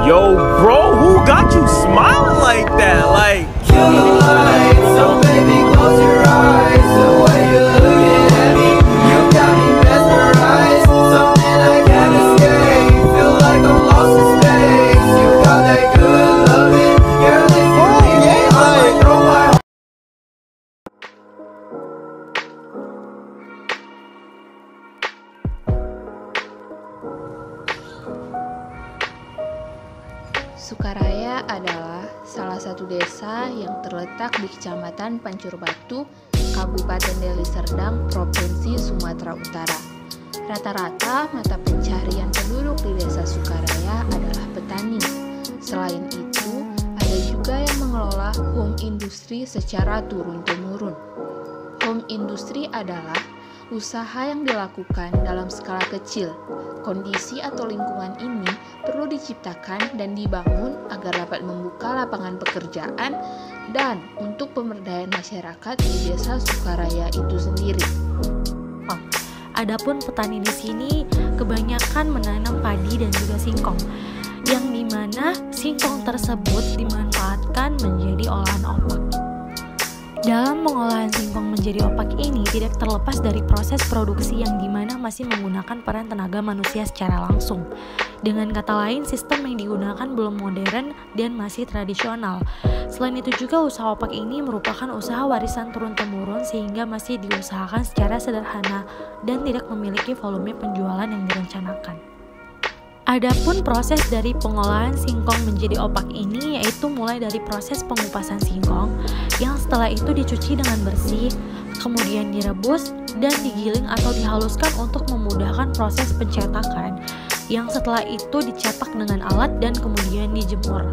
Yo, bro, who got you smiling like that? Like, Kill the lights, so baby, close your eyes. The way you're looking at me, you got me mesmerized. Something I can't escape, feel like I'm lost in space. You got that good loving, girl, if you leave me, I might throw my Sukaraya adalah salah satu desa yang terletak di Kecamatan Pancur Batu, Kabupaten Deli Serdang, Provinsi Sumatera Utara. Rata-rata mata pencaharian penduduk di desa Sukaraya adalah petani. Selain itu, ada juga yang mengelola home industri secara turun-temurun. Home industri adalah usaha yang dilakukan dalam skala kecil. Kondisi atau lingkungan ini perlu diciptakan dan dibangun agar dapat membuka lapangan pekerjaan dan untuk pemberdayaan masyarakat di desa Sukaraya itu sendiri. Adapun petani di sini kebanyakan menanam padi dan juga singkong, yang dimana singkong tersebut dimanfaatkan menjadi olahan opak. Dalam pengolahan singkong menjadi opak ini tidak terlepas dari proses produksi yang dimana masih menggunakan peran tenaga manusia secara langsung. Dengan kata lain, sistem yang digunakan belum modern dan masih tradisional. Selain itu juga usaha opak ini merupakan usaha warisan turun-temurun sehingga masih diusahakan secara sederhana dan tidak memiliki volume penjualan yang direncanakan. Adapun proses dari pengolahan singkong menjadi opak ini yaitu mulai dari proses pengupasan singkong yang setelah itu dicuci dengan bersih, kemudian direbus dan digiling atau dihaluskan untuk memudahkan proses pencetakan, yang setelah itu dicetak dengan alat dan kemudian dijemur.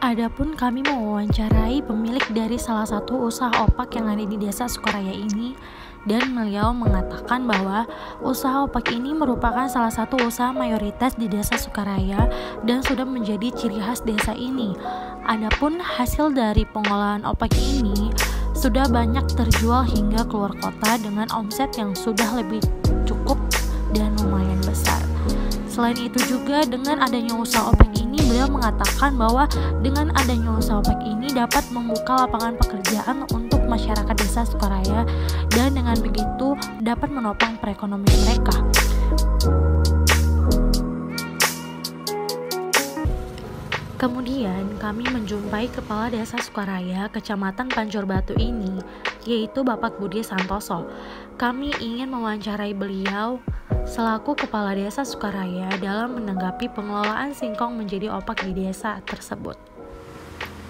Adapun kami mewawancarai pemilik dari salah satu usaha opak yang ada di desa Sukaraya ini, dan beliau mengatakan bahwa usaha opak ini merupakan salah satu usaha mayoritas di desa Sukaraya dan sudah menjadi ciri khas desa ini. Adapun hasil dari pengolahan opak ini sudah banyak terjual hingga keluar kota dengan omset yang sudah lebih cukup dan lumayan besar. Selain itu juga dengan adanya usaha opak ini, beliau mengatakan bahwa dengan adanya usaha opak ini dapat membuka lapangan pekerjaan untuk masyarakat desa Sukaraya dan dengan begitu dapat menopang perekonomian mereka. Kemudian kami menjumpai Kepala Desa Sukaraya, Kecamatan Pancur Batu ini, yaitu Bapak Budi Santoso. Kami ingin mewawancarai beliau selaku Kepala Desa Sukaraya dalam menanggapi pengelolaan singkong menjadi opak di desa tersebut.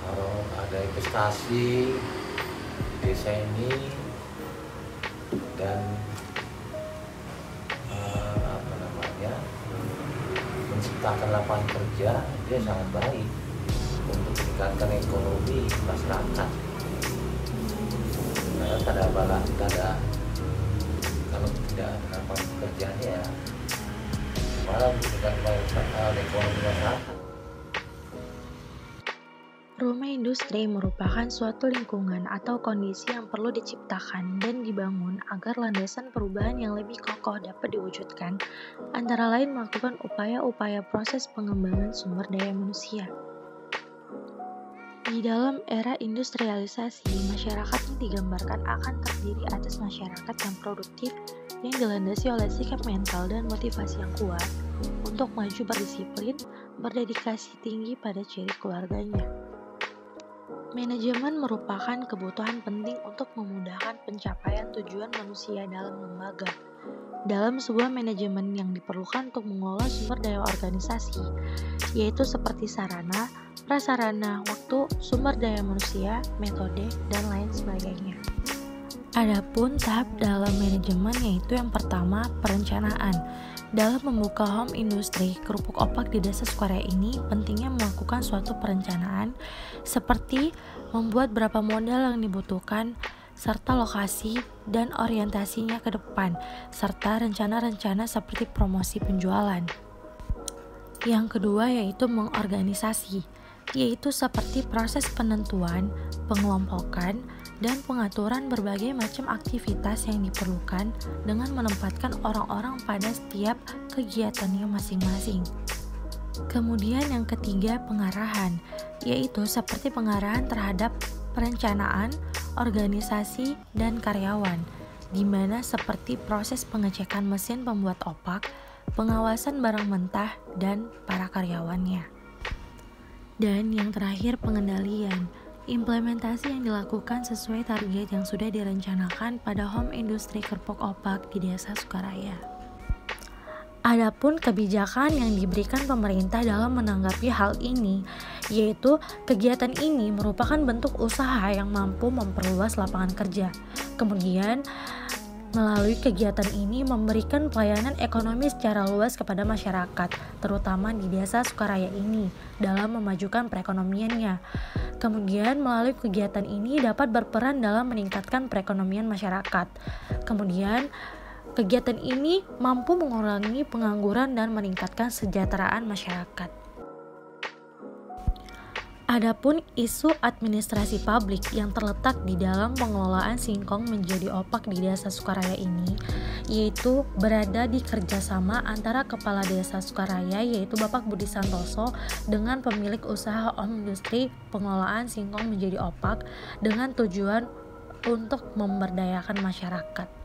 Kalau ada investasi di desa ini dan menciptakan lapangan kerja, dia sangat baik untuk meningkatkan ekonomi masyarakat. Karena kalau tidak ada lapangan pekerjaan ya malah meningkatkan ekonomi masyarakat. Rumah industri merupakan suatu lingkungan atau kondisi yang perlu diciptakan dan dibangun agar landasan perubahan yang lebih kokoh dapat diwujudkan, antara lain melakukan upaya-upaya proses pengembangan sumber daya manusia. Di dalam era industrialisasi, masyarakat yang digambarkan akan terdiri atas masyarakat yang produktif yang dilandasi oleh sikap mental dan motivasi yang kuat untuk maju berdisiplin, berdedikasi tinggi pada ciri keluarganya. Manajemen merupakan kebutuhan penting untuk memudahkan pencapaian tujuan manusia dalam lembaga. Dalam sebuah manajemen yang diperlukan untuk mengelola sumber daya organisasi, yaitu seperti sarana, prasarana, waktu, sumber daya manusia, metode, dan lain sebagainya. Adapun tahap dalam manajemen yaitu yang pertama, perencanaan. Dalam membuka home industri kerupuk opak di desa Sukaraya ini, pentingnya melakukan suatu perencanaan seperti membuat berapa modal yang dibutuhkan, serta lokasi dan orientasinya ke depan, serta rencana-rencana seperti promosi penjualan. Yang kedua yaitu mengorganisasi, yaitu seperti proses penentuan, pengelompokan, dan pengaturan berbagai macam aktivitas yang diperlukan dengan menempatkan orang-orang pada setiap kegiatannya masing-masing. Kemudian yang ketiga, pengarahan, yaitu seperti pengarahan terhadap perencanaan, organisasi, dan karyawan, di mana seperti proses pengecekan mesin pembuat opak, pengawasan barang mentah, dan para karyawannya. Dan yang terakhir, pengendalian, implementasi yang dilakukan sesuai target yang sudah direncanakan pada home industri kerpok opak di Desa Sukaraya. Adapun kebijakan yang diberikan pemerintah dalam menanggapi hal ini, yaitu kegiatan ini merupakan bentuk usaha yang mampu memperluas lapangan kerja. Kemudian, melalui kegiatan ini memberikan pelayanan ekonomi secara luas kepada masyarakat, terutama di Desa Sukaraya ini, dalam memajukan perekonomiannya. Kemudian, melalui kegiatan ini dapat berperan dalam meningkatkan perekonomian masyarakat. Kemudian, kegiatan ini mampu mengurangi pengangguran dan meningkatkan kesejahteraan masyarakat. Adapun isu administrasi publik yang terletak di dalam pengelolaan singkong menjadi opak di Desa Sukaraya ini, yaitu berada di kerjasama antara Kepala Desa Sukaraya yaitu Bapak Budi Santoso dengan pemilik usaha home industri pengelolaan singkong menjadi opak dengan tujuan untuk memberdayakan masyarakat.